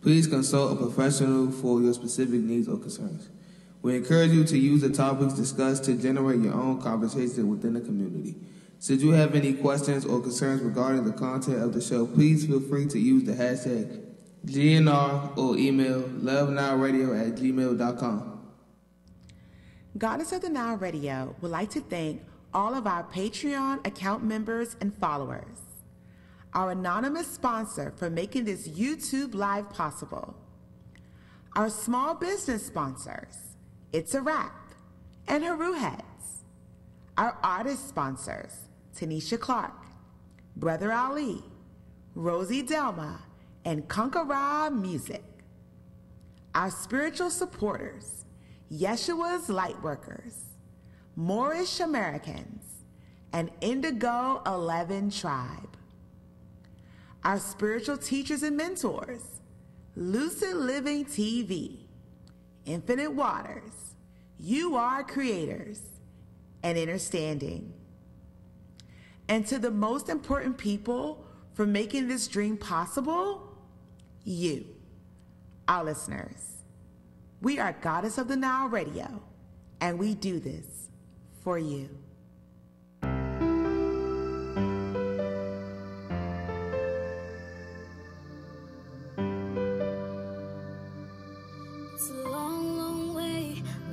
Please consult a professional for your specific needs or concerns. We encourage you to use the topics discussed to generate your own conversation within the community. Should you have any questions or concerns regarding the content of the show, please feel free to use the hashtag GNR or email lovenileradio@gmail.com. Goddess of the Nile Radio would like to thank all of our Patreon account members and followers, our anonymous sponsor for making this YouTube Live possible, our small business sponsors, It's a Wrap and Haru Heads, our artist sponsors, Tanisha Clark, Brother Ali, Rosie Delma, and Kankara Music, our spiritual supporters, Yeshua's Lightworkers, Moorish Americans, and Indigo 11 Tribe, our spiritual teachers and mentors, Lucid Living TV, Infinite Waters, You Are Creators, and Understanding. And to the most important people for making this dream possible, you, our listeners. We are Goddess of the Nile Radio, and we do this for you. It's a long,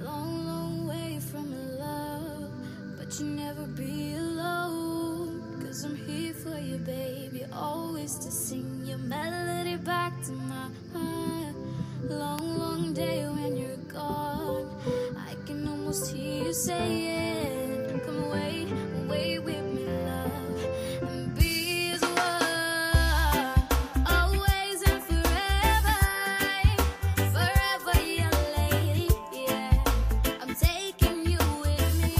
long way from love, but you never be alone, 'cause I'm here for you, baby, always to sing your melody back to my heart. Long day when you're gone, I can almost hear you saying, come away with me, love, and be as one, always and forever, your lady, yeah. I'm taking you with me.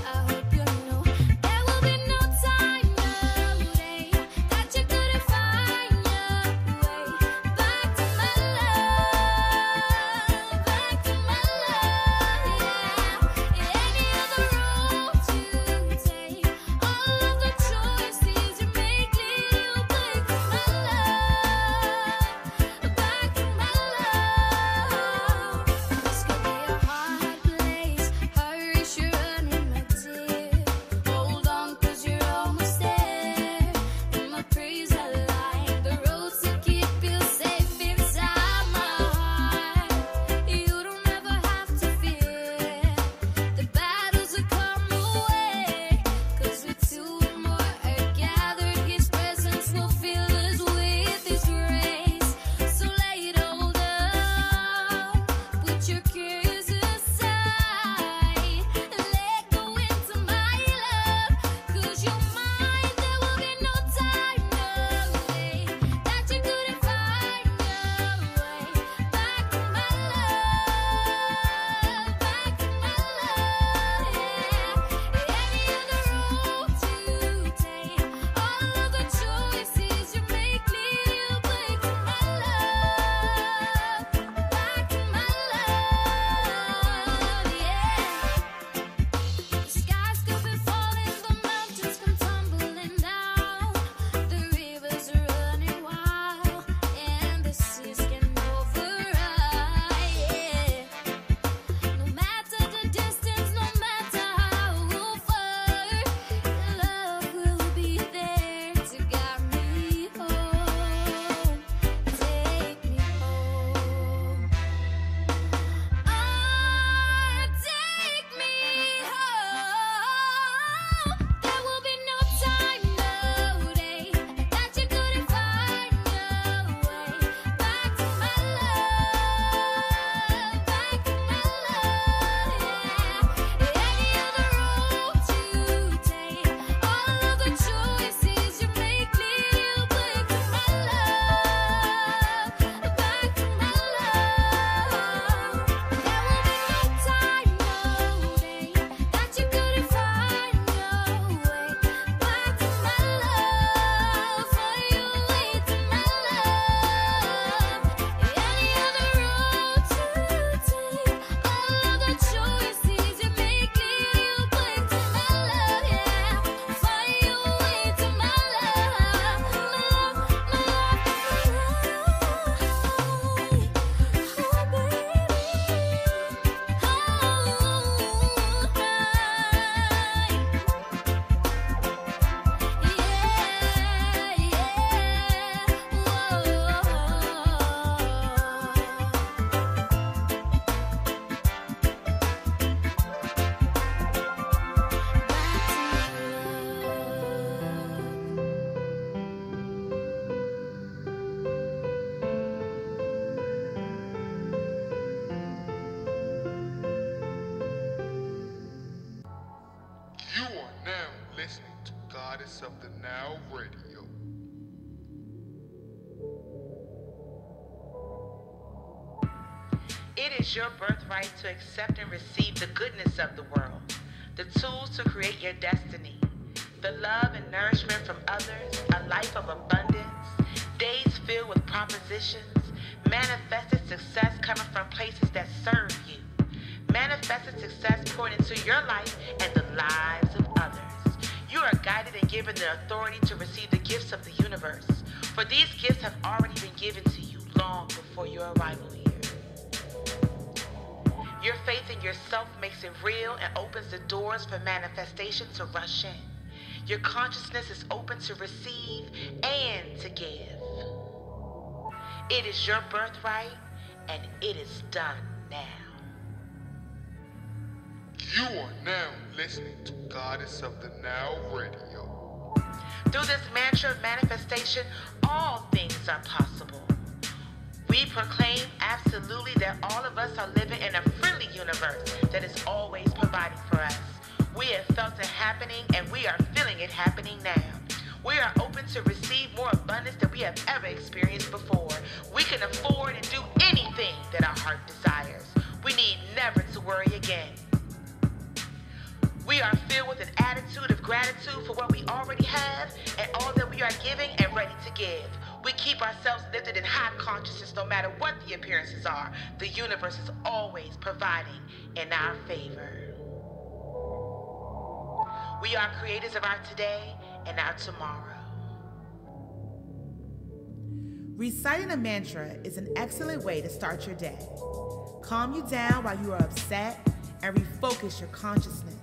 I hope you know there will be no time, no day that you couldn't find your way back to my love, yeah. It is your birthright to accept and receive the goodness of the world, the tools to create your destiny, the love and nourishment from others, a life of abundance, days filled with propositions, manifested success coming from places that serve you, manifested success poured into your life and the lives of others. You are guided and given the authority to receive the gifts of the universe, for these gifts have already been given to you long before your arrival here. Your faith in yourself makes it real and opens the doors for manifestation to rush in. Your consciousness is open to receive and to give. It is your birthright, and it is done now. You are now listening to Goddess of the Nile Radio. Through this mantra of manifestation, all things are possible. We proclaim absolutely that all of us are living in a friendly universe that is always providing for us. We have felt it happening, and we are feeling it happening now. We are open to receive more abundance than we have ever experienced before. We can afford and do anything that our heart desires. We need never to worry again. We are filled with an attitude of gratitude for what we already have and all that we are giving and ready to give. We keep ourselves lifted in high consciousness no matter what the appearances are. The universe is always providing in our favor. We are creators of our today and our tomorrow. Reciting a mantra is an excellent way to start your day. Calm you down while you are upset and refocus your consciousness.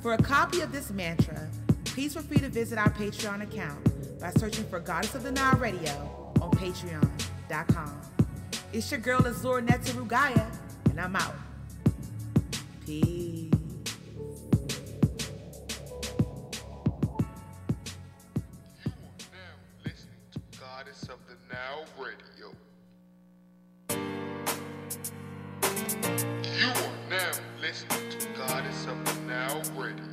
For a copy of this mantra, please feel free to visit our Patreon account by searching for Goddess of the Nile Radio on patreon.com. It's your girl Azur Netarugaya, and I'm out. Peace. Of the Nile Radio. You are now listening to Goddess of the Nile Radio.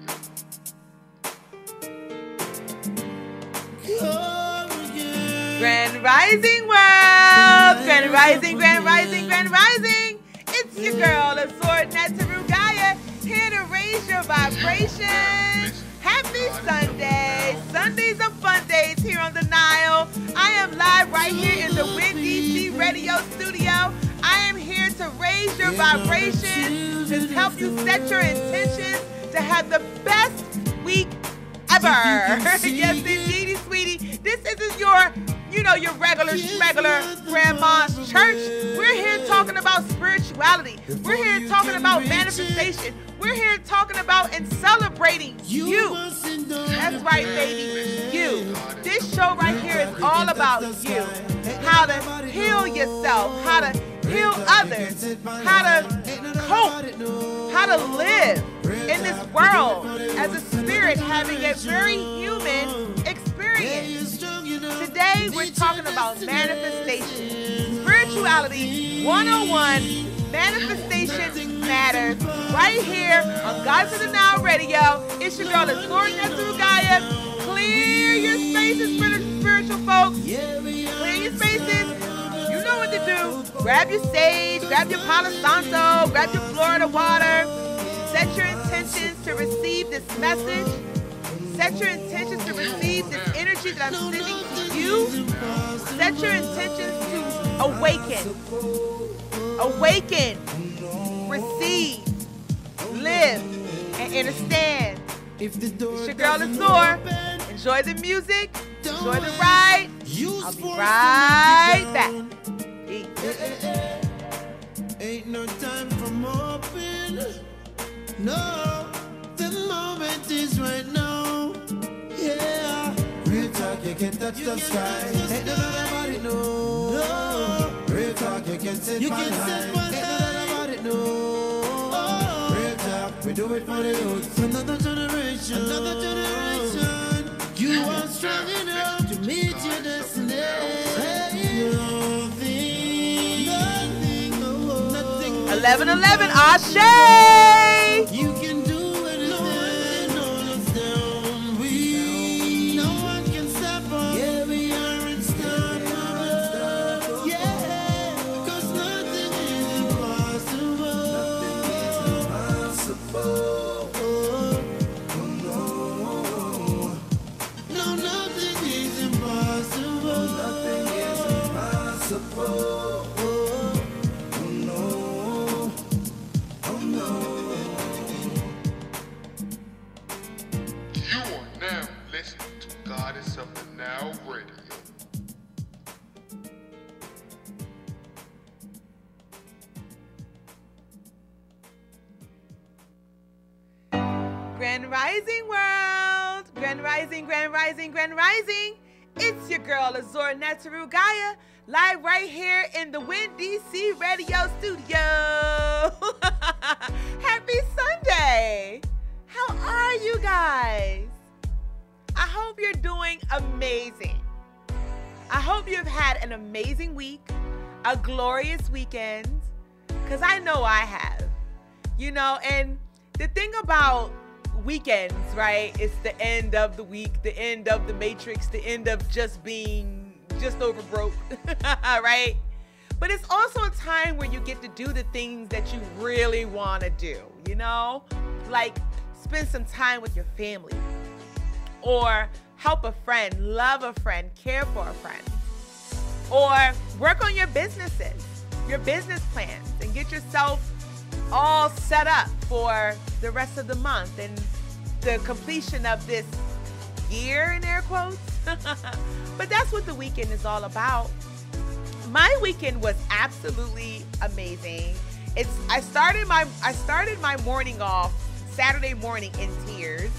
Grand Rising world! Grand Rising, Grand Rising, Grand Rising! It's your girl, Azur Netarugaya, here to raise your vibration. Happy Sunday! Sundays are fun days here on the Nile. I am live right here in the WinDC Radio Studio. I am here to raise your vibration, to help you set your intentions to have the best week ever. Yes, indeedy, sweetie. This isn't your regular grandma's church. We're here talking about spirituality. We're here talking about manifestation. We're here talking about and celebrating you. That's right, baby. You. This show right here is all about you. How to heal yourself. How to heal others. How to cope. How to live in this world as a spirit having a very human experience. Today we're talking about manifestation. Spirituality 101. Manifestation matters. Right here on Goddess of the Nile Radio. It's your girl, Azur Netarugaya. Clear your spaces for the spiritual folks. Clear your spaces. You know what to do. Grab your sage, grab your Palo Santo, grab your Florida water. Set your intentions to receive this message. Set your intentions to receive this energy that I'm sending to you. Set your intentions to awaken. Awaken. Receive. Live. And understand. It's your girl Azur. Enjoy the music. Enjoy the ride. I'll be right back. Peace. Ain't no time for moping. No, the moment is right now. Yeah, real talk, you can touch the sky. Ain't nobody know. No, real talk, you can sit high. Ain't nobody know. Real talk, we do it for the youth. Another generation, another generation. You are strong enough to meet your destiny. Nothing, 11:11, Ashe! you can do anything, no one's down. No one can stop us. Yeah, we are unstoppable. Yeah, 'cause nothing is Grand Rising world. Grand Rising, Grand Rising, Grand Rising. It's your girl, Azor Netaru Gaia, live right here in the Win DC Radio Studio. Happy Sunday. How are you guys? I hope you're doing amazing. I hope you've had an amazing week, a glorious weekend, because I know I have. You know, and the thing about weekends, right, it's the end of the week, the end of the matrix, the end of just over broke, right? But it's also a time where you get to do the things that you really want to do, you know? Like spend some time with your family, or help a friend, love a friend, care for a friend, or work on your businesses, your business plans, and get yourself all set up for the rest of the month and the completion of this year, in air quotes. But that's what the weekend is all about. My weekend was absolutely amazing. I started my morning off Saturday morning in tears,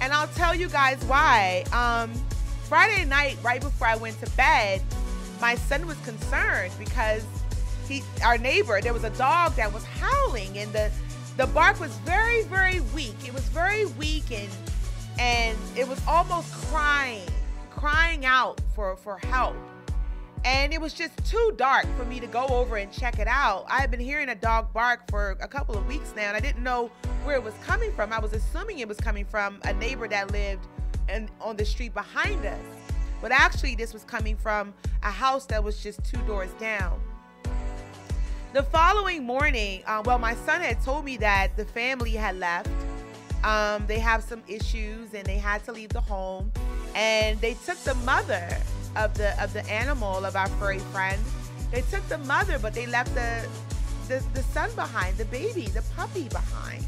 and I'll tell you guys why. Friday night, right before I went to bed, my son was concerned because our neighbor, there was a dog that was howling, and the bark was very, very weak. It was very weak, and it was almost crying out for help. And it was just too dark for me to go over and check it out. I had been hearing a dog bark for a couple of weeks now, and I didn't know where it was coming from. I was assuming it was coming from a neighbor that lived on the street behind us. But actually, this was coming from a house that was just 2 doors down. The following morning, my son had told me that the family had left. They have some issues and they had to leave the home. And they took the mother of the animal, of our furry friend. They took the mother, but they left the son behind, the baby, the puppy behind.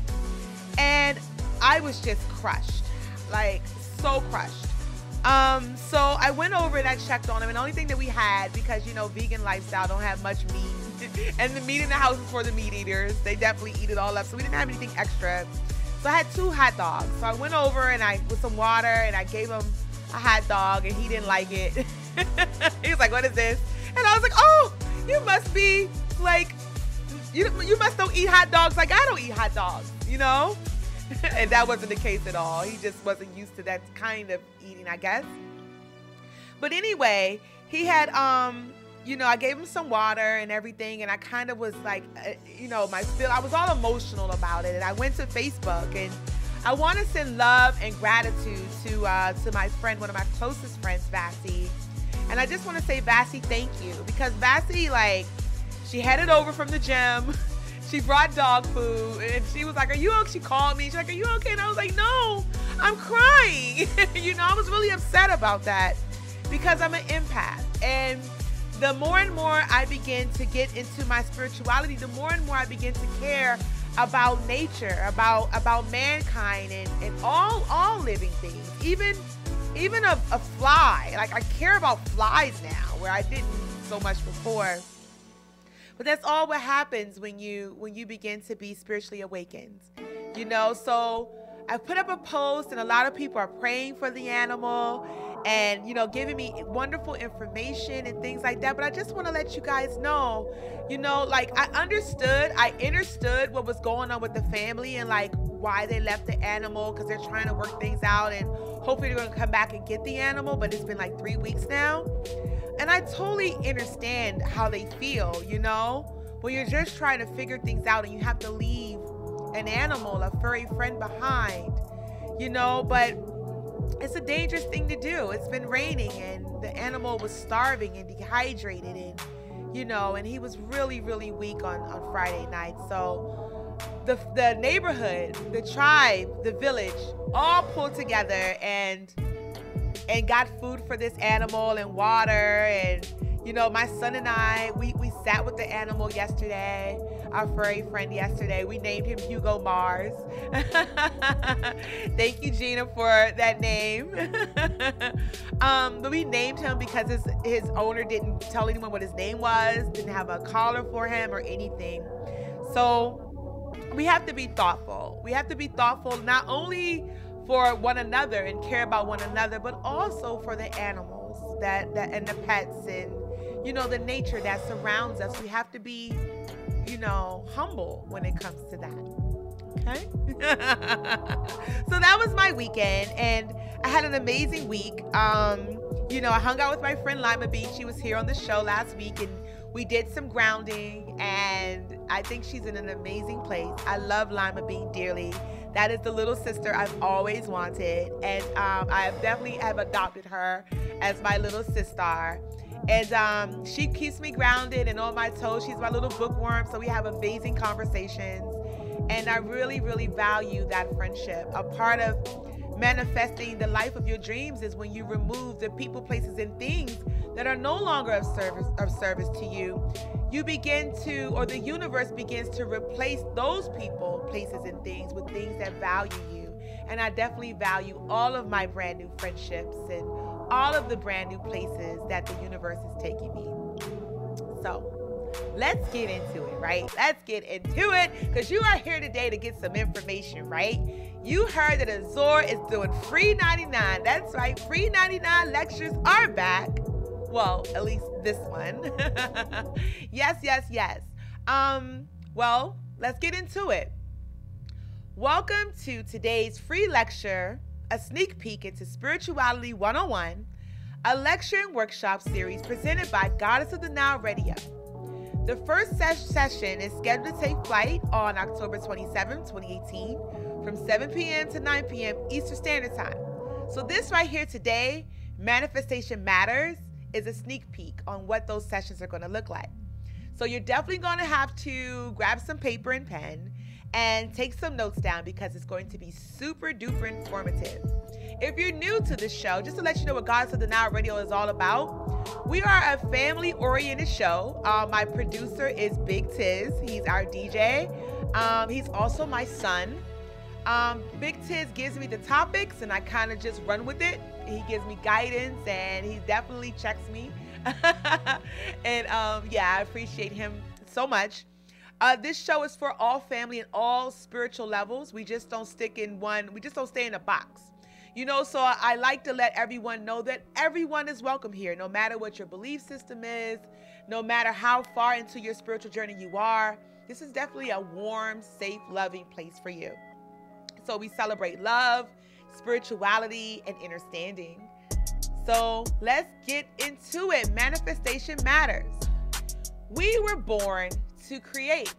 And I was just crushed, like so crushed. So I went over and I checked on him, and the only thing that we had, because you know, vegan lifestyle, don't have much meat. And the meat in the house is for the meat eaters. They definitely eat it all up. So we didn't have anything extra. So I had 2 hot dogs. So I went over and with some water, and I gave him a hot dog, and he didn't like it. He was like, "What is this?" And I was like, "Oh, you must be like, you must don't eat hot dogs like I don't eat hot dogs, you know?" And that wasn't the case at all. He just wasn't used to that kind of eating, I guess. But anyway, he had, I gave him some water and everything, and I kind of was like, I was all emotional about it. And I went to Facebook, and I want to send love and gratitude to my friend, one of my closest friends, Vassie. And I just want to say, Vassie, thank you, because Vassie, she headed over from the gym. She brought dog food, and she was like, "Are you okay?" She called me. She's like, "Are you okay?" And I was like, "No, I'm crying." I was really upset about that because I'm an empath. And the more and more I begin to get into my spirituality, the more and more I begin to care about nature, about mankind, and all living things, even a fly. Like, I care about flies now, where I didn't so much before. But that's all what happens when you begin to be spiritually awakened, So I put up a post, and a lot of people are praying for the animal and, giving me wonderful information and things like that. But I just want to let you guys know, I understood what was going on with the family and why they left the animal, because they're trying to work things out, and hopefully they're going to come back and get the animal. But it's been 3 weeks now. And I totally understand how they feel, when you're just trying to figure things out and you have to leave an animal, a furry friend behind, but it's a dangerous thing to do. It's been raining, and the animal was starving and dehydrated, and he was really, really weak on Friday night. So the neighborhood, the tribe, the village, all pulled together and got food for this animal and water. And my son and I, we sat with the animal yesterday, our furry friend yesterday. We named him Hugo Mars. Thank you, Gina, for that name. But we named him because his owner didn't tell anyone what his name was, didn't have a collar for him or anything. So we have to be thoughtful. We have to be thoughtful not only for one another and care about one another, but also for the animals that and the pets and, you know, the nature that surrounds us. We have to be, you know, humble when it comes to that. Okay? So that was my weekend, and I had an amazing week. You know, I hung out with my friend Lima Bean. She was here on the show last week, and we did some grounding, and I think she's in an amazing place. I love Lima Bean dearly. That is the little sister I've always wanted, and I definitely have adopted her as my little sister. And she keeps me grounded and on my toes. She's my little bookworm, so we have amazing conversations. And I really, really value that friendship. A part of manifesting the life of your dreams is when you remove the people, places, and things that are no longer of service to you. You begin to, or the universe begins to replace those people, places, and things with things that value you. And I definitely value all of my brand new friendships and all of the brand new places that the universe is taking me. So let's get into it, right? Let's get into it, because you are here today to get some information, right? You heard that Azor is doing free 99. That's right, free 99 lectures are back. Well, at least this one. Yes, yes, yes. Well, let's get into it. Welcome to today's free lecture, a sneak peek into Spirituality 101, a lecture and workshop series presented by Goddess of the Nile Radio. The first session is scheduled to take flight on October 27, 2018, from 7 p.m. to 9 p.m. Eastern Standard Time. So this right here today, Manifestation Matters, is a sneak peek on what those sessions are going to look like. So you're definitely going to have to grab some paper and pen and take some notes down, because it's going to be super duper informative. If you're new to the show, just to let you know what Goddess of the Nile Radio is all about, we are a family-oriented show. My producer is Big Tiz. He's our DJ. He's also my son. Big Tiz gives me the topics, and I kind of just run with it. He gives me guidance, and he definitely checks me. And yeah, I appreciate him so much. This show is for all family and all spiritual levels. We just don't stick in one. We just don't stay in a box. You know, so I like to let everyone know that everyone is welcome here, no matter what your belief system is, no matter how far into your spiritual journey you are. This is definitely a warm, safe, loving place for you. So we celebrate love, spirituality, and understanding. So let's get into it. Manifestation matters. We were born to create.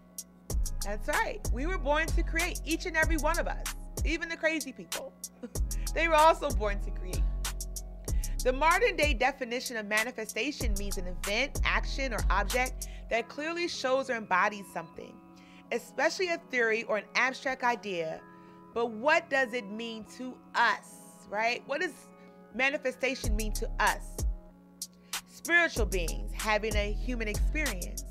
That's right. We were born to create, each and every one of us, even the crazy people. They were also born to create. The modern day definition of manifestation means an event, action, or object that clearly shows or embodies something, especially a theory or an abstract idea. But what does it mean to us, right? What does manifestation mean to us? Spiritual beings having a human experience.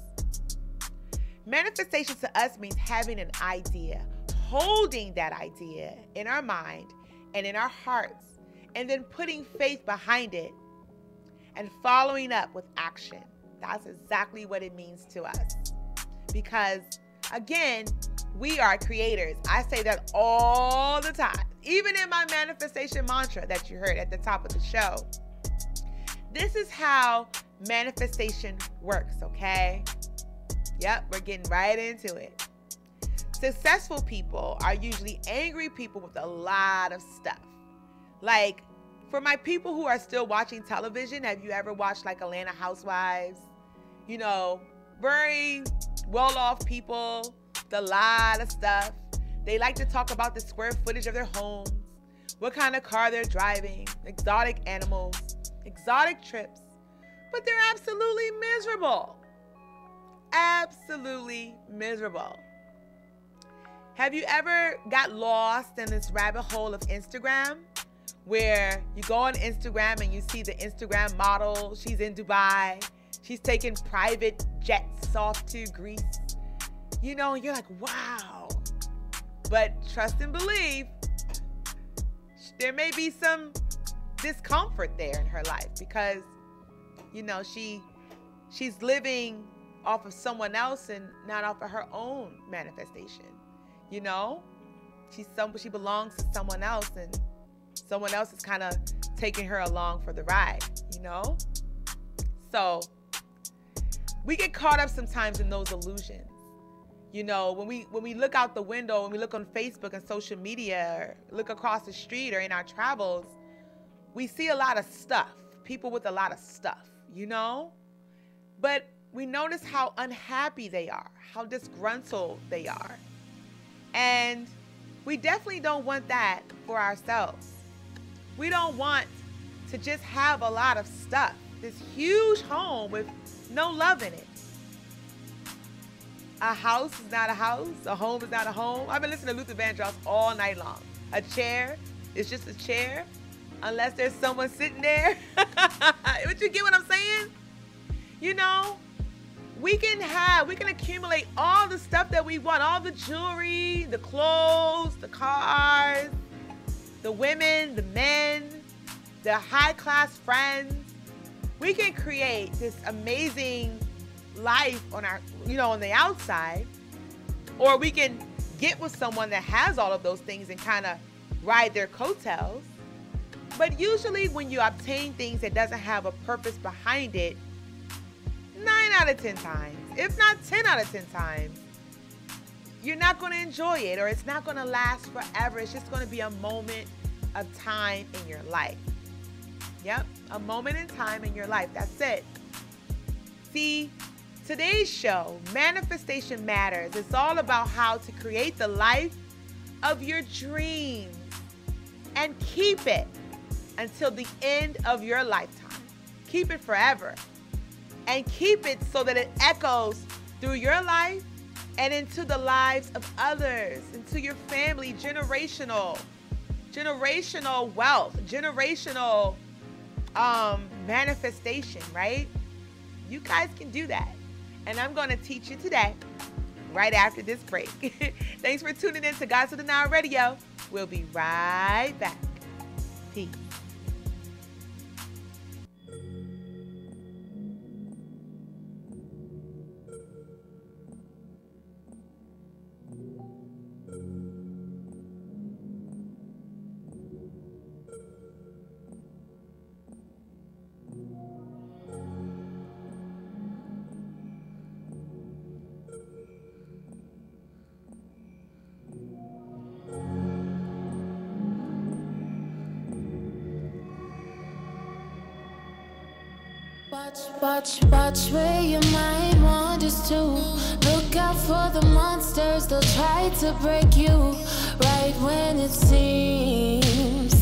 Manifestation to us means having an idea, holding that idea in our mind and in our hearts, and then putting faith behind it and following up with action. That's exactly what it means to us. Because, again, we are creators. I say that all the time, even in my manifestation mantra that you heard at the top of the show. This is how manifestation works, okay? Yep, we're getting right into it. Successful people are usually angry people with a lot of stuff. Like, for my people who are still watching television, have you ever watched like Atlanta Housewives? You know, very well-off people with a lot of stuff. They like to talk about the square footage of their homes, what kind of car they're driving, exotic animals, exotic trips, but they're absolutely miserable. Absolutely miserable. Have you ever got lost in this rabbit hole of Instagram, where you go on Instagram and you see the Instagram model, she's in Dubai, she's taking private jets off to Greece, you know, and you're like, wow. But trust and believe, there may be some discomfort there in her life, because, you know, she's living off of someone else and not off of her own manifestation. You know, she belongs to someone else, and someone else is kind of taking her along for the ride, you know? So we get caught up sometimes in those illusions. You know, when we look out the window, when we look on Facebook and social media, or look across the street or in our travels, we see a lot of stuff, people with a lot of stuff, you know? But we notice how unhappy they are, how disgruntled they are. And we definitely don't want that for ourselves. We don't want to just have a lot of stuff, this huge home with no love in it. A house is not a house. A home is not a home. I've been listening to Luther Vandross all night long. A chair is just a chair unless there's someone sitting there. But you get what I'm saying? You know, we can accumulate all the stuff that we want, all the jewelry, the clothes, the cars, the women, the men, the high-class friends. We can create this amazing life on the outside, or we can get with someone that has all of those things and kind of ride their coattails. But usually when you obtain things that doesn't have a purpose behind it, 9 out of 10 times, if not 10 out of 10 times, you're not going to enjoy it, or it's not going to last forever. It's just going to be a moment of time in your life. Yep, a moment in time in your life. That's it. See, today's show, Manifestation Matters, it's all about how to create the life of your dreams and keep it until the end of your lifetime. Keep it forever. And keep it so that it echoes through your life and into the lives of others, into your family, generational wealth, generational manifestation, right? You guys can do that. And I'm going to teach you today, right after this break. Thanks for tuning in to Gods of the Nile Radio. We'll be right back. Peace. Watch where your mind wanders to. Look out for the monsters, they'll try to break you. Right when it seems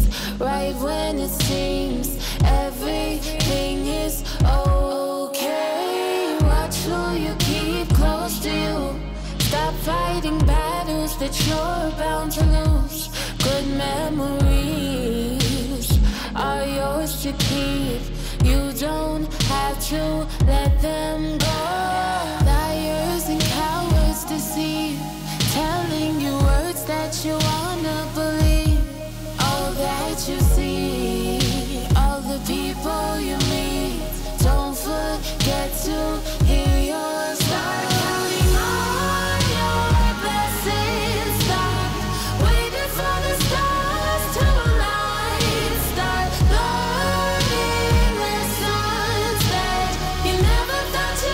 everything is okay. Watch who you keep close to you. Stop fighting battles that you're bound to lose. Good memories are yours to keep. You don't have to let them go. Liars and cowards deceive, telling you words that you wanna believe. All that you see, all the people you meet, don't forget to hear your start counting on your blessings. Stop waiting for the stars to align. Start learning lessons that you never thought you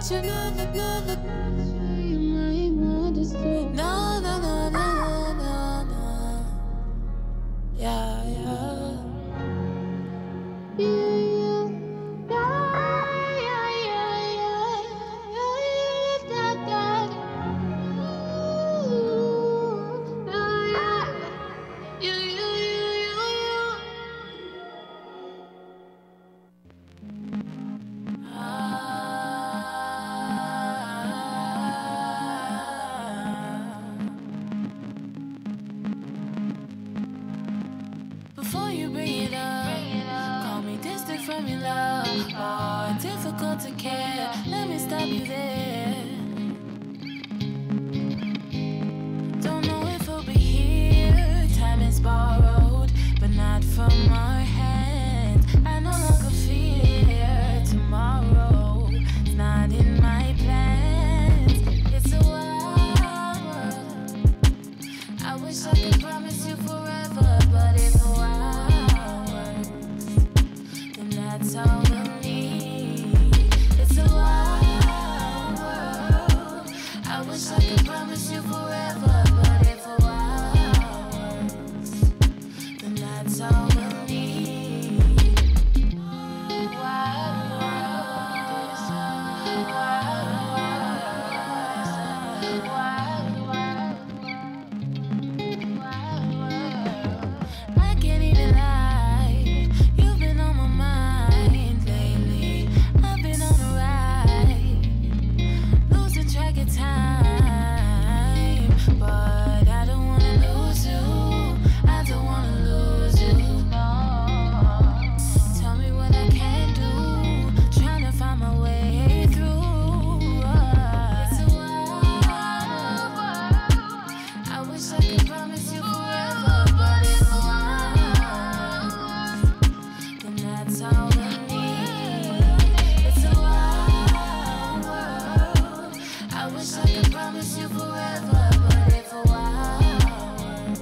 but you never, never. You might understand. No, no, no, no, no, no. Yeah, yeah. Before you bring it up, call me distant from your love. Oh, difficult to care. Let me stop you there. Don't know if we'll be here. Time is borrowed, but not from our hands. I no longer fear tomorrow. It's not in my plans. It's a wild world. I wish I could promise you forever, but if a wild world, then that's all we'll need. It's a wild world. I wish I could promise you forever, but if a wild world, then that's all we'll need. Wild world, wild world. I can't even lie. You've been on my mind lately. I've been on a ride, losing track of time. But I don't wanna lose you. I don't wanna lose you. No. Tell me what I can do. Trying to find my way through. It's a wild world. I wish I could promise you forever, but if a wild world, then that's all we need. It's a wild world. I wish I could promise you forever, but if a wild world,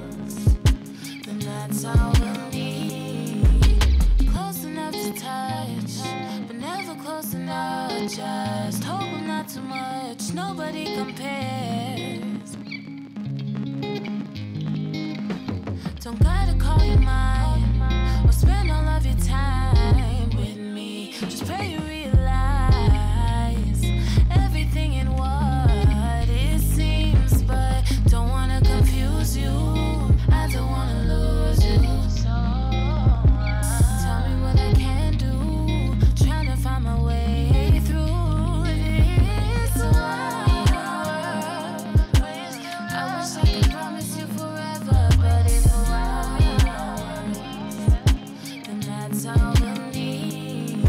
then that's all we need. Close enough to touch, but never close enough. Just hope I'm not too much. Nobody compares. Don't gotta call you mine or spend all of your time with me. Just pray you realize everything in what it seems, but don't wanna confuse you. I don't wanna lose you. So tell me what I can do. Trying to find my way through this wild world. I wish I could promise you forever, but if a wild world, then that's all we need.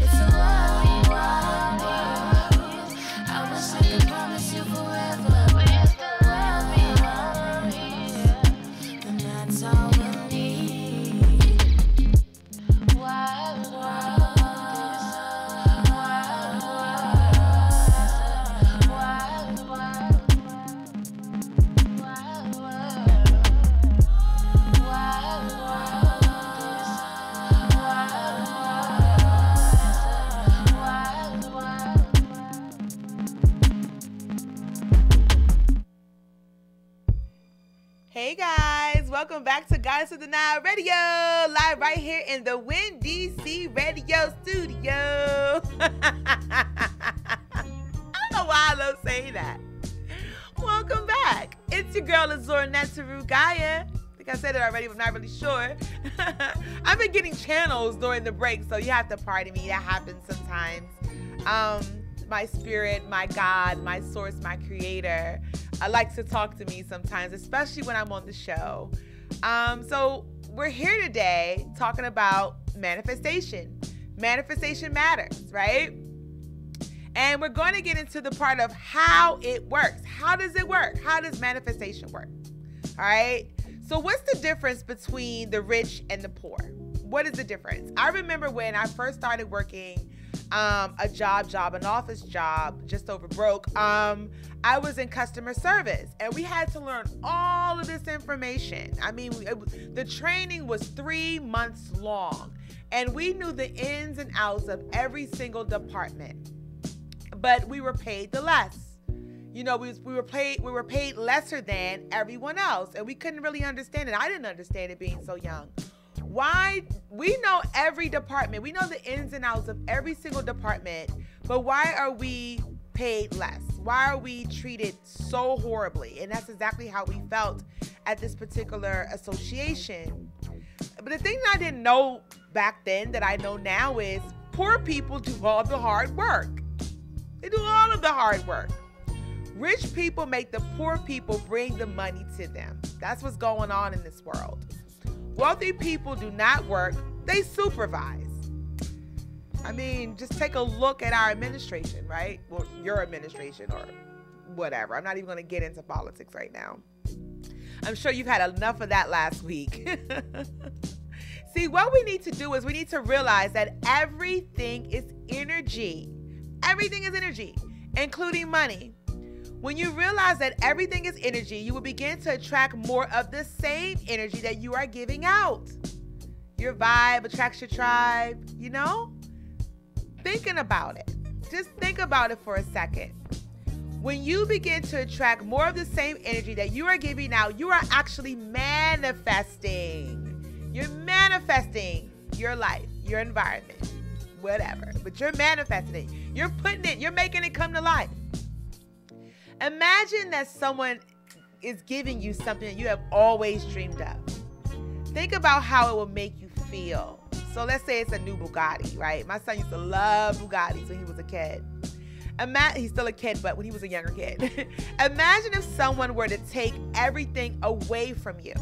It's a wild, wild world. I wish I could promise you forever, but if a wild world, then that's all we need. Wild world, wild world, wild world. Wild world, wild world, wild world. Hey guys, welcome back to Goddess of the Nile Radio, live right here in the Win DC Radio Studio. I don't know why I love saying that. Welcome back. It's your girl, Azor Netaru Gaia. I think I said it already, but I'm not really sure. I've been getting channels during the break, so you have to pardon me. That happens sometimes. My spirit, my God, my source, my creator likes to talk to me sometimes, especially when I'm on the show. So we're here today talking about manifestation. Manifestation matters, right? And we're going to get into the part of how it works. How does it work? How does manifestation work? All right. So what's the difference between the rich and the poor? What is the difference? I remember when I first started working an office job, just over broke. I was in customer service and we had to learn all of this information. I mean, the training was 3 months long and we knew the ins and outs of every single department. but we were paid the less. You know, we were paid lesser than everyone else, and we couldn't really understand it. I didn't understand it being so young. Why? We know every department. We know the ins and outs of every single department, but why are we paid less? Why are we treated so horribly? And that's exactly how we felt at this particular association. But the thing that I didn't know back then that I know now is poor people do all the hard work. They do all of the hard work. Rich people make the poor people bring the money to them. That's what's going on in this world. Wealthy people do not work, they supervise. I mean, just take a look at our administration, right? Well, your administration or whatever. I'm not even going to get into politics right now. I'm sure you've had enough of that last week. See, what we need to do is we need to realize that everything is energy. Everything is energy, including money. When you realize that everything is energy, you will begin to attract more of the same energy that you are giving out. Your vibe attracts your tribe, you know? Thinking about it. Just think about it for a second. When you begin to attract more of the same energy that you are giving out, you are actually manifesting. You're manifesting your life, your environment, whatever. But you're manifesting it. You're putting it, you're making it come to life. Imagine that someone is giving you something that you have always dreamed of. Think about how it will make you feel. So let's say it's a new Bugatti, right? My son used to love Bugattis when he was a kid. He's still a kid, but when he was a younger kid. Imagine if someone were to take everything away from you.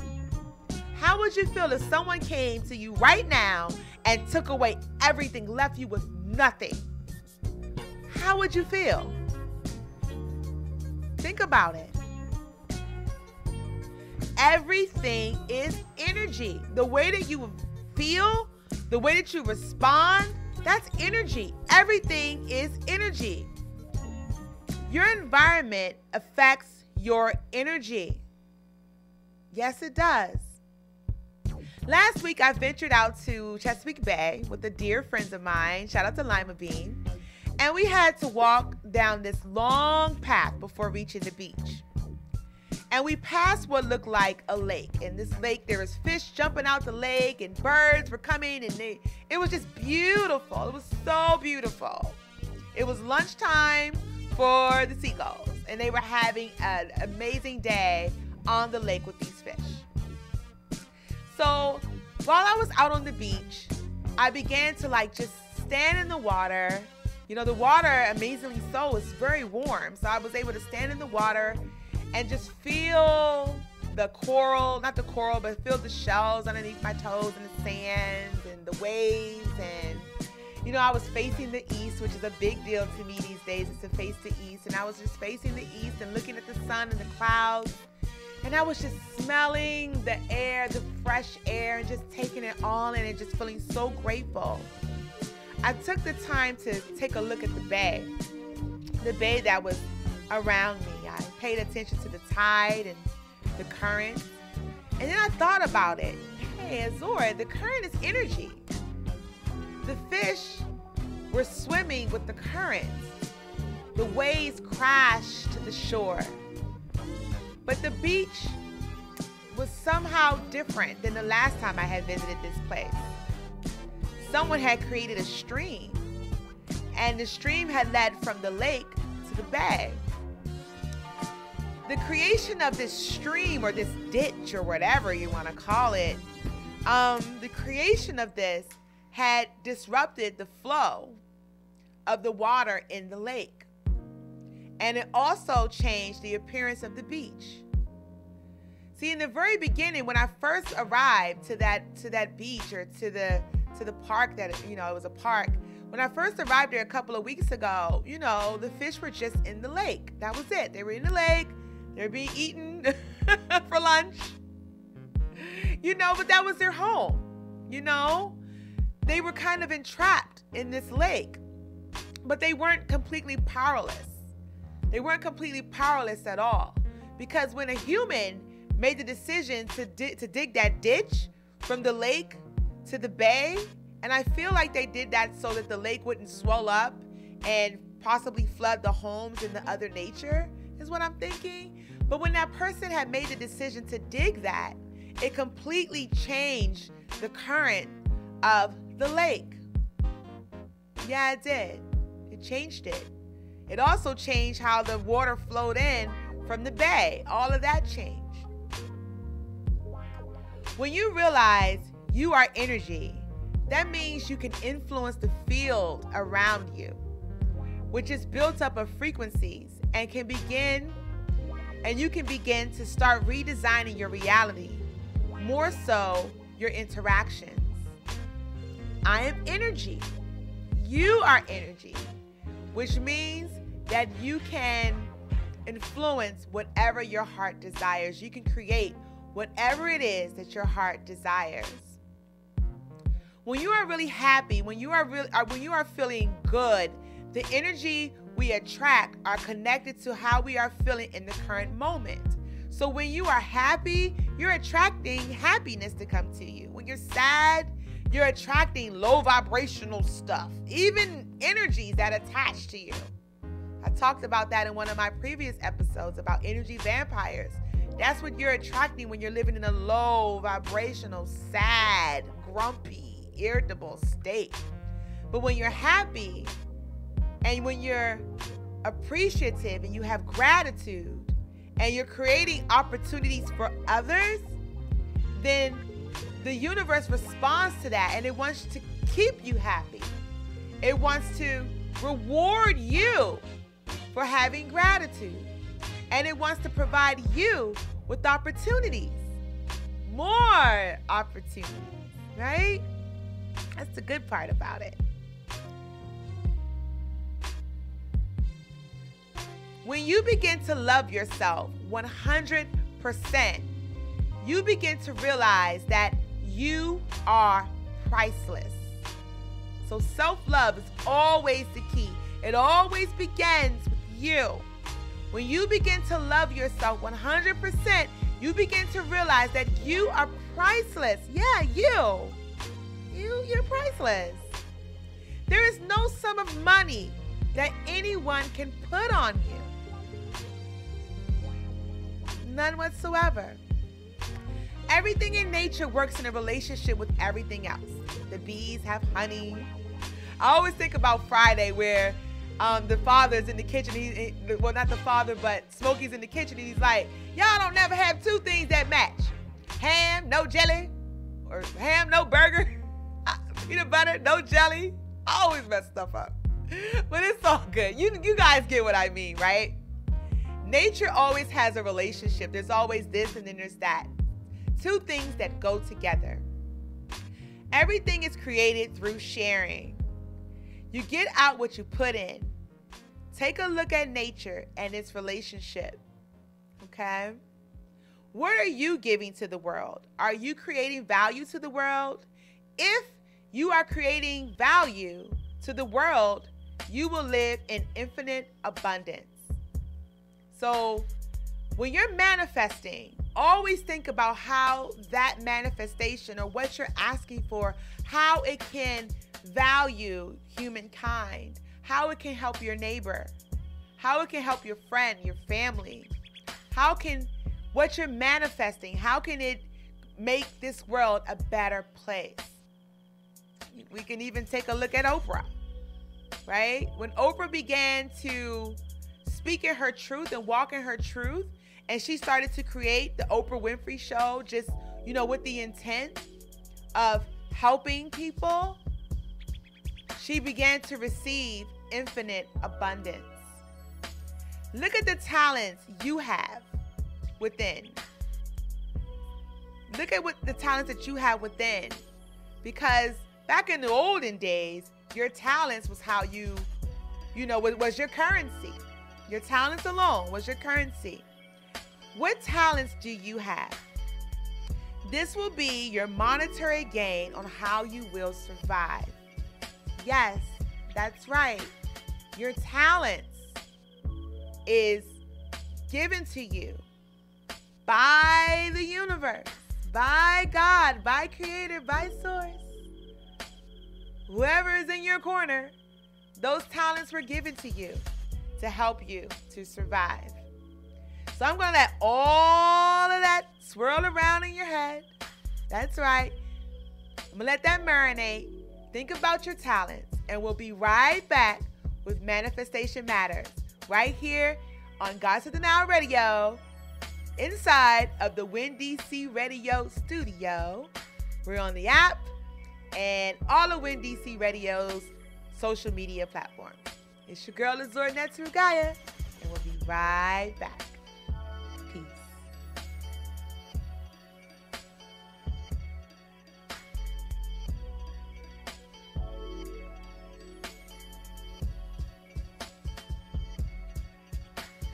How would you feel if someone came to you right now and took away everything, left you with nothing? How would you feel? Think about it. Everything is energy. The way that you feel, the way that you respond, that's energy. Everything is energy. Your environment affects your energy. Yes, it does. Last week, I ventured out to Chesapeake Bay with the dear friends of mine. Shout out to Lima Bean. And we had to walk down this long path before reaching the beach. And we passed what looked like a lake. In this lake, there was fish jumping out the lake and birds were coming. And it was just beautiful. It was so beautiful. It was lunchtime for the seagulls. And they were having an amazing day on the lake with these fish. So while I was out on the beach, I began to just stand in the water. You know, the water, amazingly so, is very warm. So I was able to stand in the water and just feel the coral, not the coral, but feel the shells underneath my toes and the sands and the waves. And, you know, I was facing the east, which is a big deal to me these days, is to face the east. And I was just facing the east and looking at the sun and the clouds. And I was just smelling the air, the fresh air, and just taking it all in and just feeling so grateful. I took the time to take a look at the bay that was around me. I paid attention to the tide and the current. And then I thought about it. Hey, Azor, the current is energy. The fish were swimming with the current. The waves crashed to the shore. But the beach was somehow different than the last time I had visited this place. Someone had created a stream, and the stream had led from the lake to the bay. The creation of this stream, or this ditch, or whatever you want to call it, the creation of this had disrupted the flow of the water in the lake. And it also changed the appearance of the beach. See, in the very beginning, when I first arrived to that beach, or to the park that, you know, it was a park. When I first arrived there a couple of weeks ago, you know, the fish were just in the lake. That was it. They were in the lake. They were being eaten for lunch. You know, but that was their home. You know, they were kind of entrapped in this lake, but they weren't completely powerless. They weren't completely powerless at all, because when a human made the decision to dig that ditch from the lake to the bay, and I feel like they did that so that the lake wouldn't swell up and possibly flood the homes and the other nature, is what I'm thinking. But when that person had made the decision to dig that, it completely changed the current of the lake. Yeah, it did. It changed it. It also changed how the water flowed in from the bay. All of that changed. When you realize you are energy, that means you can influence the field around you, which is built up of frequencies, and you can begin to start redesigning your reality, more so your interactions. I am energy. You are energy, which means that you can influence whatever your heart desires. You can create whatever it is that your heart desires. When you are really happy, when you are feeling good, the energy we attract are connected to how we are feeling in the current moment. So when you are happy, you're attracting happiness to come to you. When you're sad, you're attracting low vibrational stuff, even energies that attach to you. I talked about that in one of my previous episodes about energy vampires. That's what you're attracting when you're living in a low vibrational, sad, grumpy, irritable state. But when you're happy and when you're appreciative and you have gratitude and you're creating opportunities for others, then the universe responds to that, and it wants to keep you happy. It wants to reward you for having gratitude. And it wants to provide you with opportunities. More opportunities, right? That's the good part about it. When you begin to love yourself 100%, you begin to realize that you are priceless. So self-love is always the key. It always begins with you. When you begin to love yourself 100%, you begin to realize that you are priceless. Yeah, you're priceless. There is no sum of money that anyone can put on you. None whatsoever. Everything in nature works in a relationship with everything else. The bees have honey. I always think about Friday where the father's in the kitchen. Well, not the father, but Smokey's in the kitchen. And he's like, y'all don't never have two things that match. Ham, no jelly. Or ham, no burger. Peanut butter, no jelly. I always mess stuff up. But it's all good. You guys get what I mean, right? Nature always has a relationship. There's always this and then there's that. Two things that go together. Everything is created through sharing. You get out what you put in. Take a look at nature and its relationship. Okay? What are you giving to the world? Are you creating value to the world? If you are creating value to the world, you will live in infinite abundance. So when you're manifesting, always think about how that manifestation or what you're asking for, how it can value humankind, how it can help your neighbor, how it can help your friend, your family. How can what you're manifesting, how can it make this world a better place? We can even take a look at Oprah, right? When Oprah began to speak in her truth and walk in her truth, and she started to create the Oprah Winfrey Show, just, with the intent of helping people, she began to receive infinite abundance. Look at the talents you have within. Look at what the talents that you have within. Because back in the olden days, your talents was how was your currency. Your talents alone was your currency. What talents do you have? This will be your monetary gain on how you will survive. Yes, that's right. Your talents is given to you by the universe, by God, by Creator, by Source. Whoever is in your corner, Those talents were given to you to help you to survive. So I'm going to let all of that swirl around in your head. That's right. I'm going to let that marinate. Think about your talents, and we'll be right back with Manifestation Matters right here on Gods of the Nile Radio inside of the Win DC Radio studio. We're on the app and all of Win DC Radio's social media platforms. It's your girl, Azor Netrugaya, and we'll be right back. Peace.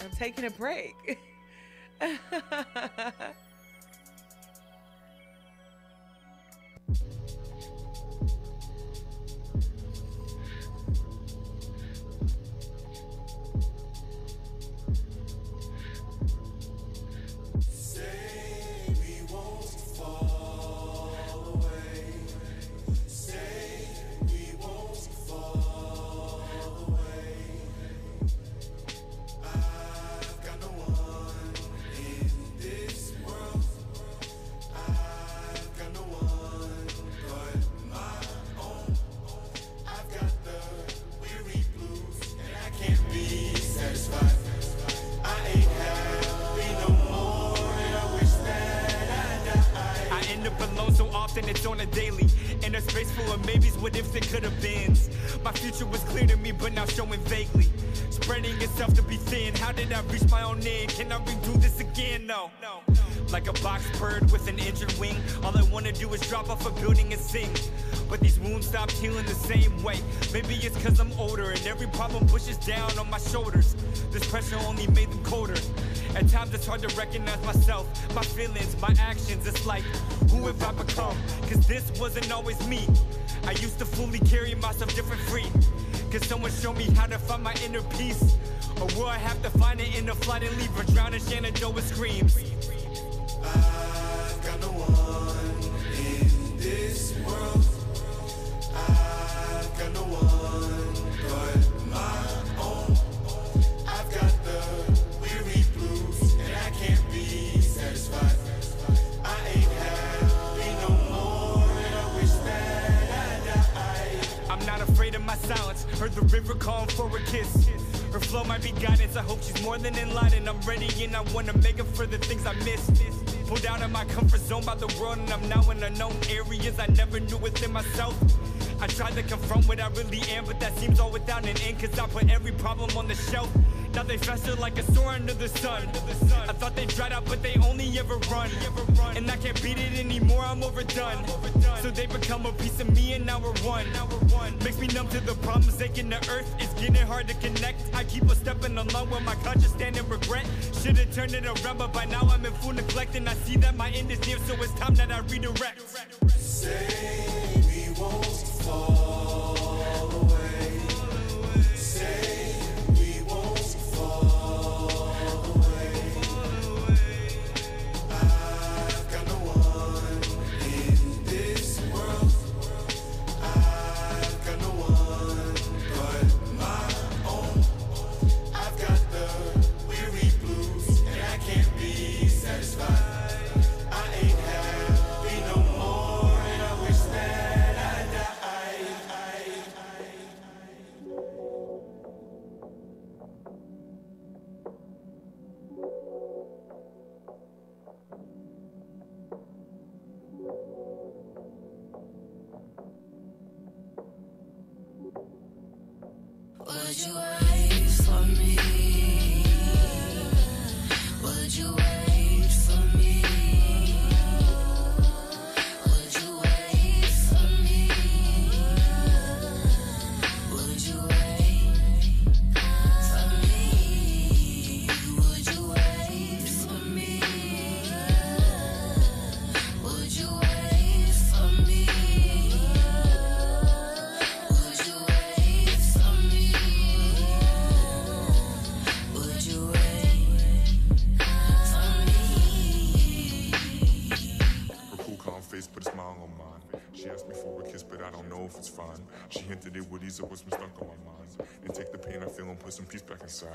I'm taking a break. It's on a daily, in a space full of maybes, what ifs, and could have beens. My future was clear to me, but now showing vaguely, spreading itself to be thin. How did I reach my own end? Can I redo this again? No. Like a box bird with an injured wing, all I wanna do is drop off a building and sing. But these wounds stopped healing the same way. Maybe it's cause I'm older and every problem pushes down on my shoulders. This pressure only made them colder. At times it's hard to recognize myself, my feelings, my actions. It's like, who have I become? Cause this wasn't always me. I used to fully carry myself different free. Cause someone show me how to find my inner peace? Or will I have to find it in the flight and leave her drown in Shenandoah screams? I've got no one in this world. I've got no one but my own. I've got the weary blues and I can't be satisfied. I ain't happy no more and I wish that I died. I'm not afraid of my silence. Heard the river calling for a kiss. Her flow might be guidance. I hope she's more than in line, and I'm ready and I wanna make up for the things I missed. Pulled out of my comfort zone by the world, and I'm now in unknown areas I never knew within myself. I tried to confront what I really am, but that seems all without an end, cause I put every problem on the shelf. Now they fester like a sore under the sun. I thought they dried out, but they only ever run. And I can't beat it anymore, I'm overdone. So they become a piece of me and now we're one. Makes me numb to the problems aching the earth. It's getting hard to connect. I keep on stepping along with my conscious stand in regret. Should've turned it around, but by now I'm in full neglect. And I see that my end is near, so it's time that I redirect. Say we won't fall away. Say we won't fall away. I've got no one in this world. I've got no one but my own. I've got the weary blues and I can't be satisfied. I ain't happy no more and I wish that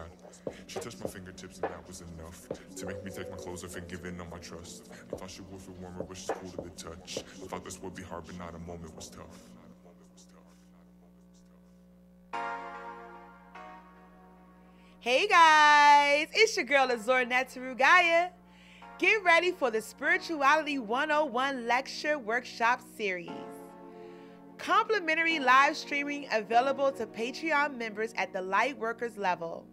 hat. She touched my fingertips and that was enough to make me take my clothes off and give in on my trust. I thought she would feel warmer, but she's cool to the touch. I thought this would be hard, but not a moment was tough. Hey guys, it's your girl Azor Netarugaya. Get ready for the Spirituality 101 Lecture Workshop Series. Complimentary live streaming available to Patreon members at the light workers level.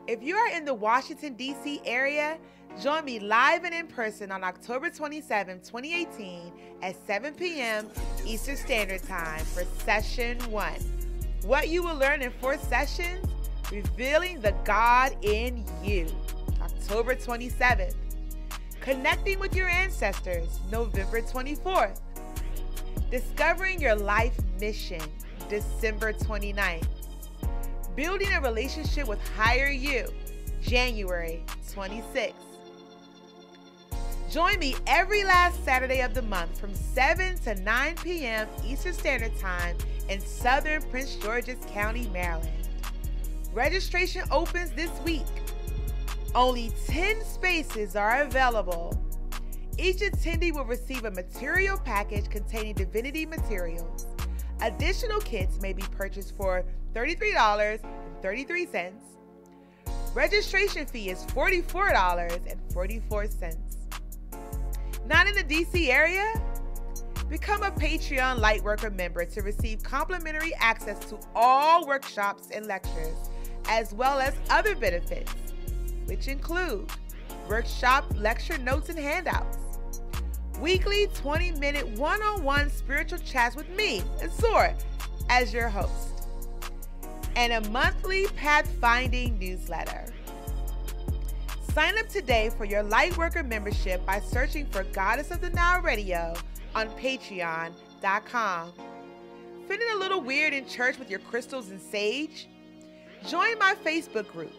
If you are in the Washington, D.C. area, join me live and in person on October 27, 2018 at 7 p.m. Eastern Standard Time for Session 1. What you will learn in 4 sessions: Revealing the God in You, October 27th. Connecting with your ancestors, November 24th. Discovering your life mission, December 29th. Building a relationship with Higher You, January 26th. Join me every last Saturday of the month from 7 to 9 p.m. Eastern Standard Time in Southern Prince George's County, Maryland. Registration opens this week. Only 10 spaces are available. Each attendee will receive a material package containing divinity materials. Additional kits may be purchased for $33.33. Registration fee is $44.44. Not in the DC area? Become a Patreon Lightworker member to receive complimentary access to all workshops and lectures, as well as other benefits, which include workshop lecture notes and handouts, weekly 20-minute one-on-one spiritual chats with me, Azor, as your host, and a monthly pathfinding newsletter. Sign up today for your Lightworker membership by searching for Goddess of the Nile Radio on patreon.com. Feeling a little weird in church with your crystals and sage? Join my Facebook group,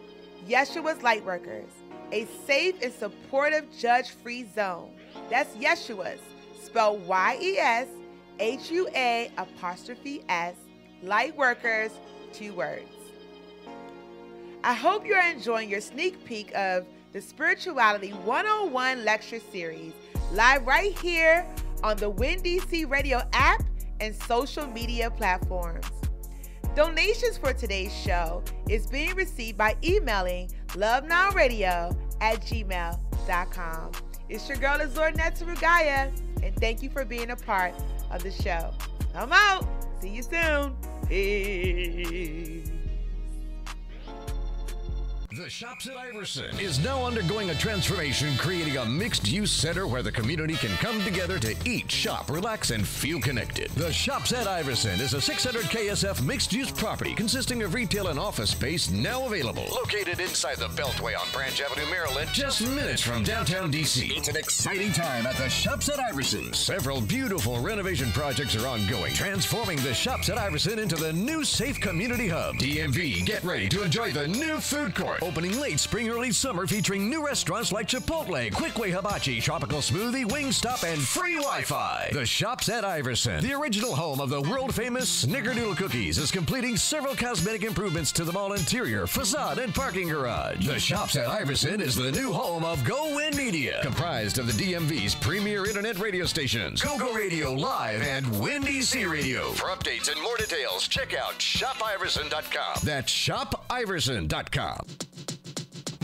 Yeshua's Lightworkers, a safe and supportive judge-free zone. That's Yeshua's, spelled YESHUA''S, Lightworkers, 2 words. I hope you are enjoying your sneak peek of the Spirituality 101 Lecture Series, live right here on the WinDC Radio app and social media platforms. Donations for today's show is being received by emailing lovenowradio@gmail.com. It's your girl Azor Netarugaya, and thank you for being a part of the show. I'm out. See you soon. Peace. The Shops at Iverson is now undergoing a transformation, creating a mixed-use center where the community can come together to eat, shop, relax, and feel connected. The Shops at Iverson is a 600 KSF mixed-use property consisting of retail and office space now available. Located inside the Beltway on Branch Avenue, Maryland, just minutes from downtown D.C. It's an exciting time at the Shops at Iverson. Several beautiful renovation projects are ongoing, transforming the Shops at Iverson into the new safe community hub. DMV, get ready to enjoy the new food court. Opening late spring, early summer, featuring new restaurants like Chipotle, Quickway Hibachi, Tropical Smoothie, Wingstop, and free Wi-Fi. The Shops at Iverson, the original home of the world-famous Snickerdoodle cookies, is completing several cosmetic improvements to the mall interior, facade, and parking garage. The Shops at Iverson is the new home of Go Win Media, comprised of the DMV's premier internet radio stations, Go Radio Live and WinDC Radio. For updates and more details, check out shopiverson.com. That's shopiverson.com.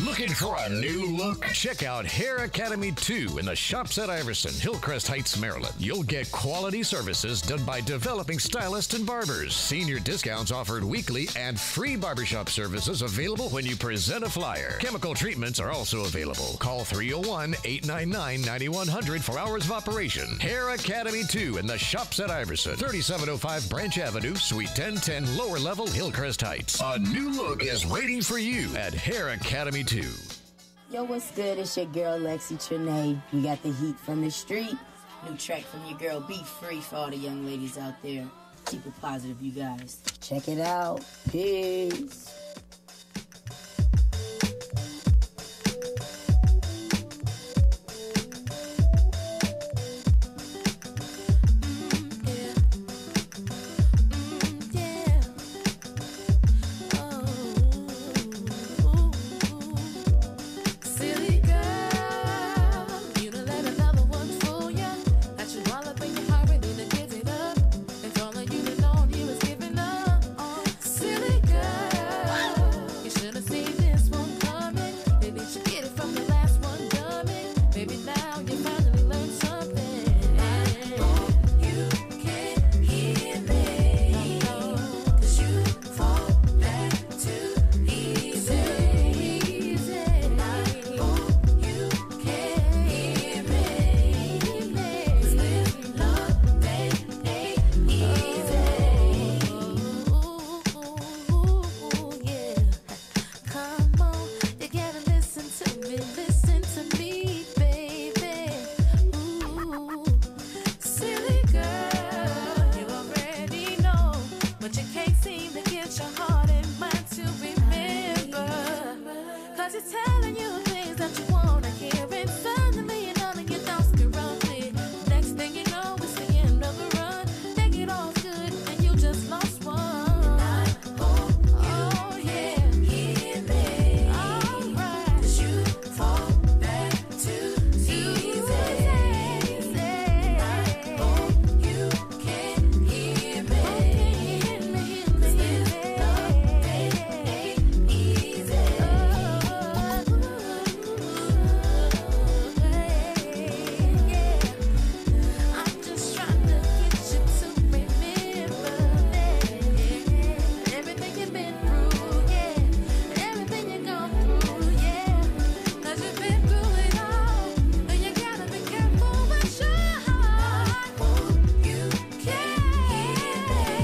Looking for a new look? Check out Hair Academy 2 in the Shops at Iverson, Hillcrest Heights, Maryland. You'll get quality services done by developing stylists and barbers. Senior discounts offered weekly and free barbershop services available when you present a flyer. Chemical treatments are also available. Call 301-899-9100 for hours of operation. Hair Academy 2 in the Shops at Iverson, 3705 Branch Avenue, Suite 1010, lower level, Hillcrest Heights. A new look is waiting for you at Hair Academy 2. Yo, what's good? It's your girl, Lexi Trinae. You got the heat from the street. New track from your girl, Be Free, for all the young ladies out there. Keep it positive, you guys. Check it out. Peace. Oh, just telling you things that you wanna hear. And suddenly you know that your thoughts can run clear. Next thing you know, it's the end of the run. Think it all's good and you just lost one. I hope you can hear me. Alright. 'Cause you fall back too easy. I hope you can hear me. 'Cause this love ain't easy. I'm just trying to get you to remember everything you've been through, everything you've gone through, 'cause you've been through it all, and you gotta be careful with your heart. Hope you can hear me.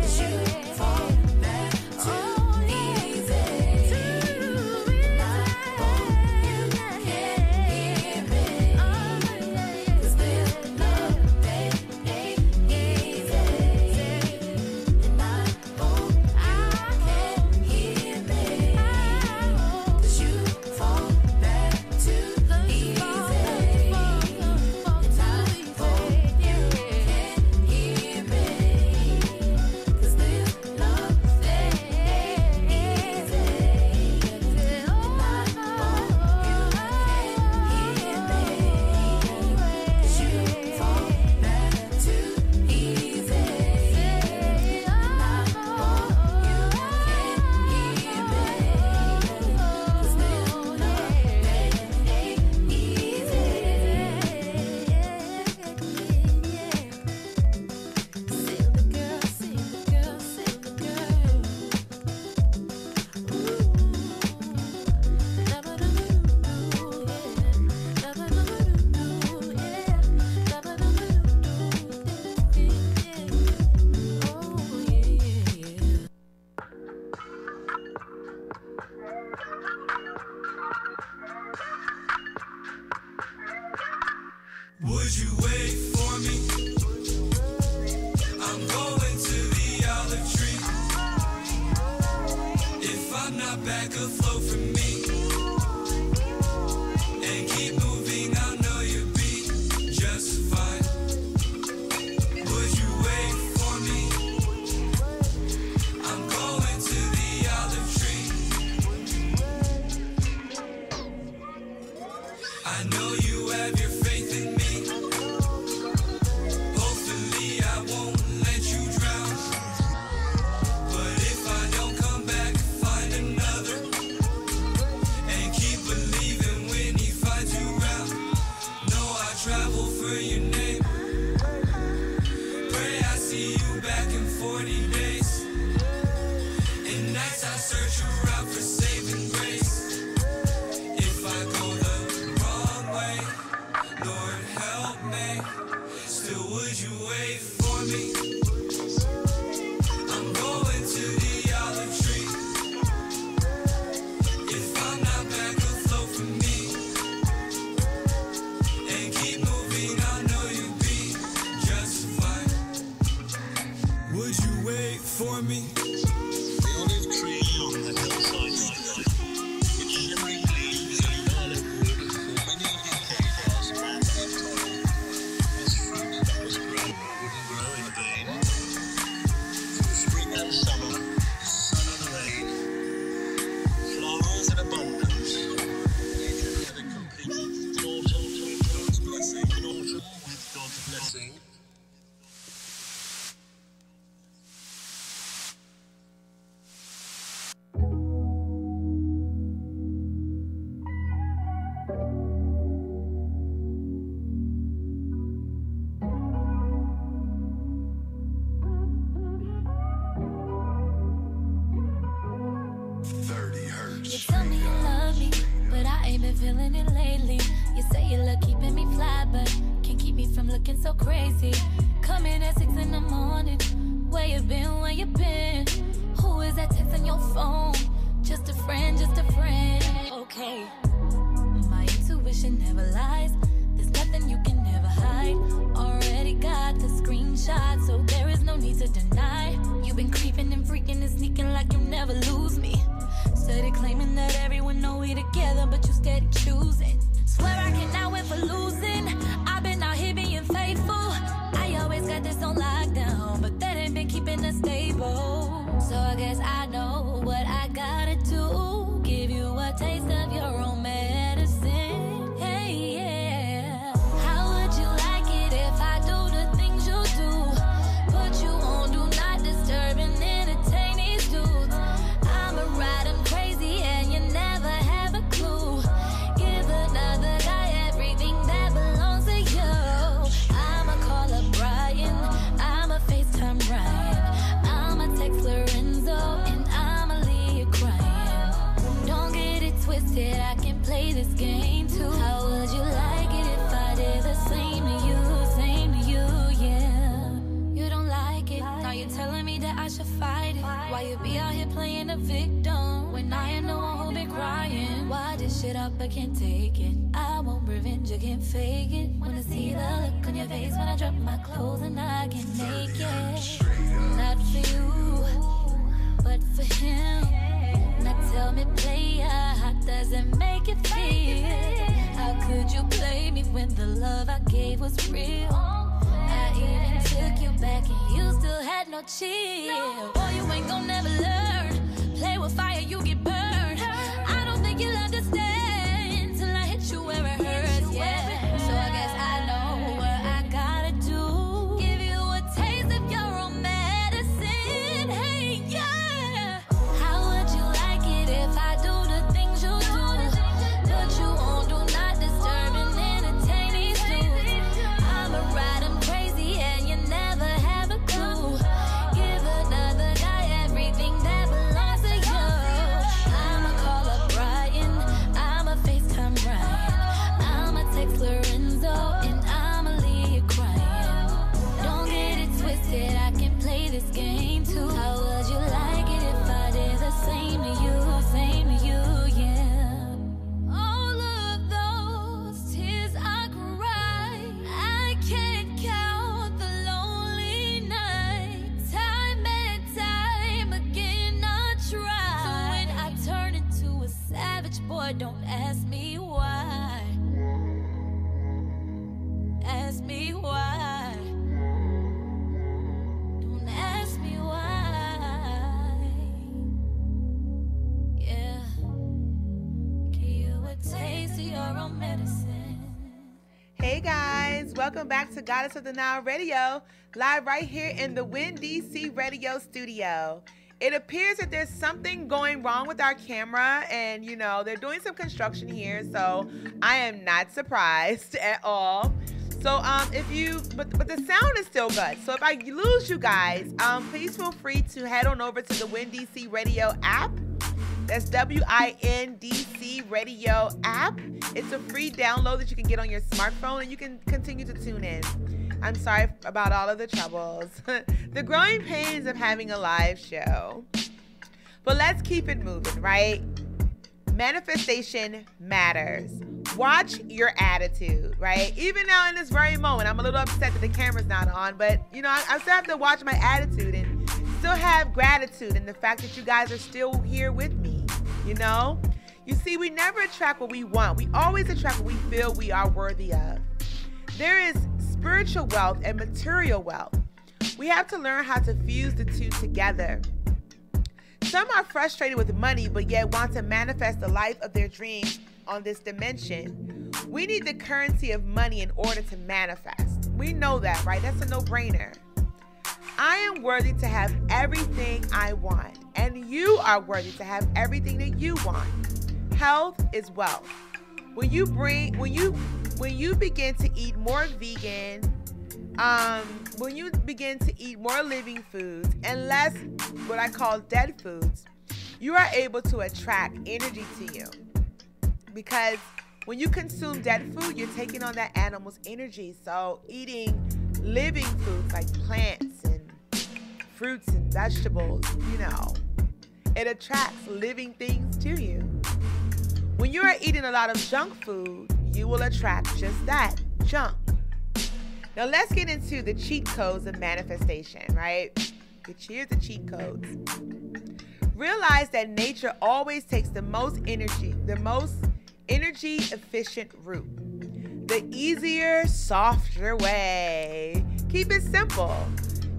'Cause you fall back too easy. I hope you can hear me. 'Cause this love ain't easy. And I hope you can hear me. 'Cause you fall back too easy. And I hope you can hear me. 'Cause this love ain't easy. And I hope you can hear me. 'Cause you fall back too easy. And I hope you can hear me. 'Cause this Would you wait for me? I'm going to the olive tree. If I'm not back afloat for me, and keep moving, I know you'll be just fine. Would you wait for me? I'm going to the olive tree. I know you have your faith in me. Hopefully I won't let you drown. But if I don't come back, find another. And keep believing when he finds you round. Know I travel for your name. Pray I see you back in 40 days. And nights I search around for saving grace. If I go the wrong way, Lord help me. Still would you wait for me? I'm going to the olive tree. If I'm not back afloat for me, and keep moving, I know you'll be just fine. Would you wait for me? The olive tree on the hillside, its shimmering leaves and garlic wood for many a decade past ran in time. This fruit was grown, wouldn't grow in vain. Through spring and summer, sun and rain, flowers in abundance. Nature never completed. In autumn with God's blessing. In autumn with God's blessing. You tell me you love me, but I ain't been feeling it lately. You say you love keeping me fly, but can't keep me from looking so crazy. Coming at 6 in the morning. Where you been, where you been? Who is that texting your phone? Just a friend, just a friend. Okay, my intuition never lies. There's nothing you can never hide. Already got the screenshot, so there is no need to deny. You've been creeping and freaking and sneaking like you'll never lose me. Steady claiming that every twisted, I can play this game too. How would you like it if I did the same to you, yeah? You don't like it, now you're telling me that I should fight it. Why you be out here playing the victim when I am the one who been crying? Why this shit up, I can't take it. I want revenge, I can't fake it. Wanna see the look on your face when I drop my clothes and I get naked. Not for you, but for him. Now tell me, player, how does it make you feel? How could you play me when the love I gave was real? I even took you back and you still had no chill. Boy, you ain't gon' never learn. Play with fire, you get burned. I don't think you'll understand till I hit you where it hurts, yeah. So I guess I know what I gotta do. Give you a taste of your own medicine, hey, yeah. How would you like it if I do the things you do? Put you on, do not disturb and entertain these dudes. I'ma ride 'em crazy and you never have a clue. Give another guy everything that belongs to you. I'ma call up Brian, I'ma FaceTime Ryan, I'ma text Lorenzo, and I'ma leave you crying. Don't get it twisted, I can play this game too. How would you like it if I did the same to you, yeah? All of those tears I cry, I can't count the lonely nights. Time and time again I try. So when I turn into a savage, boy, don't ask me why. Ask me why. Don't ask me why. Yeah. Give you a taste of your own medicine. Hey guys, welcome back to Goddess of the Nile Radio, live right here in the Win DC Radio studio. It appears that there's something going wrong with our camera, and you know, they're doing some construction here, so I am not surprised at all. So but the sound is still good. So if I lose you guys, please feel free to head on over to the Win DC Radio app. That's WINDC Radio app. It's a free download that you can get on your smartphone, and you can continue to tune in. I'm sorry about all of the troubles. The growing pains of having a live show. But let's keep it moving, right? Manifestation matters. Watch your attitude, right? Even now in this very moment, I'm a little upset that the camera's not on, but you know, I still have to watch my attitude and still have gratitude in the fact that you guys are still here with me, you know? You see, we never attract what we want. We always attract what we feel we are worthy of. There is spiritual wealth and material wealth. We have to learn how to fuse the two together. Some are frustrated with money, but yet want to manifest the life of their dreams on this dimension. We need the currency of money in order to manifest. We know that, right? That's a no-brainer. I am worthy to have everything I want, and you are worthy to have everything that you want. Health is wealth. When you begin to eat more vegan, when you begin to eat more living foods and less what I call dead foods, you are able to attract energy to you. Because when you consume dead food, you're taking on that animal's energy. So eating living foods like plants and fruits and vegetables, you know, it attracts living things to you. When you are eating a lot of junk food, you will attract just that, junk. Now let's get into the cheat codes of manifestation, right? Here's the cheat codes. Realize that nature always takes the most energy efficient route. The easier, softer way. Keep it simple.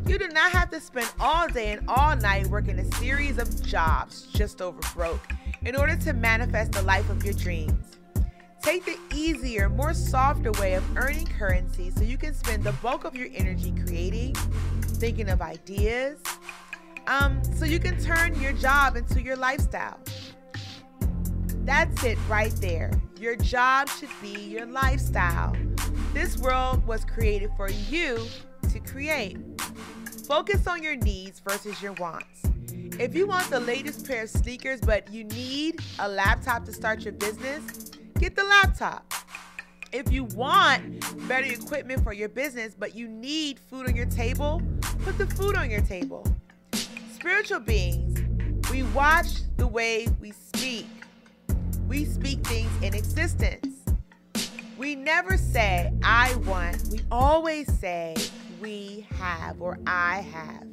You do not have to spend all day and all night working a series of jobs just over broke in order to manifest the life of your dreams. Take the easier, more softer way of earning currency so you can spend the bulk of your energy creating, thinking of ideas, so you can turn your job into your lifestyle. That's it right there. Your job should be your lifestyle. This world was created for you to create. Focus on your needs versus your wants. If you want the latest pair of sneakers, but you need a laptop to start your business, get the laptop. If you want better equipment for your business, but you need food on your table, put the food on your table. Spiritual beings, we watch the way we speak. We speak things in existence. We never say, I want. We always say, we have or I have.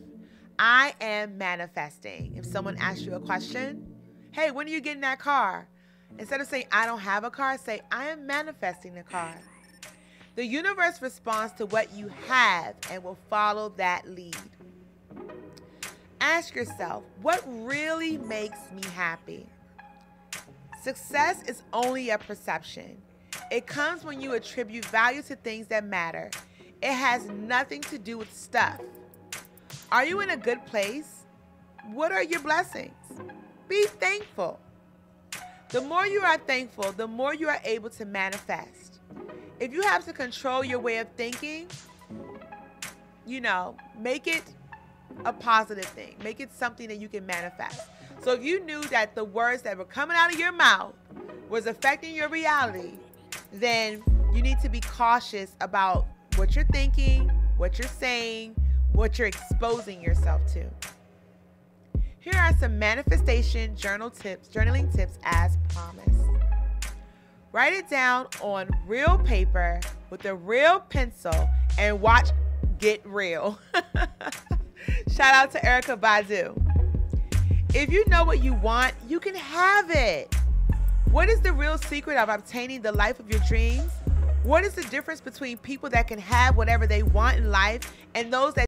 I am manifesting. If someone asks you a question, hey, when are you getting that car? Instead of saying, I don't have a car, say, I am manifesting the car. The universe responds to what you have and will follow that lead. Ask yourself, what really makes me happy? Success is only a perception. It comes when you attribute value to things that matter. It has nothing to do with stuff. Are you in a good place? What are your blessings? Be thankful. The more you are thankful, the more you are able to manifest. If you have to control your way of thinking, make it a positive thing. Make it something that you can manifest. So if you knew that the words that were coming out of your mouth was affecting your reality, then you need to be cautious about what you're thinking, what you're saying, what you're exposing yourself to. Here are some manifestation journaling tips as promised. Write it down on real paper with a real pencil and watch Get Real. Shout out to Erica Badu. If you know what you want, you can have it. What is the real secret of obtaining the life of your dreams? What is the difference between people that can have whatever they want in life and those that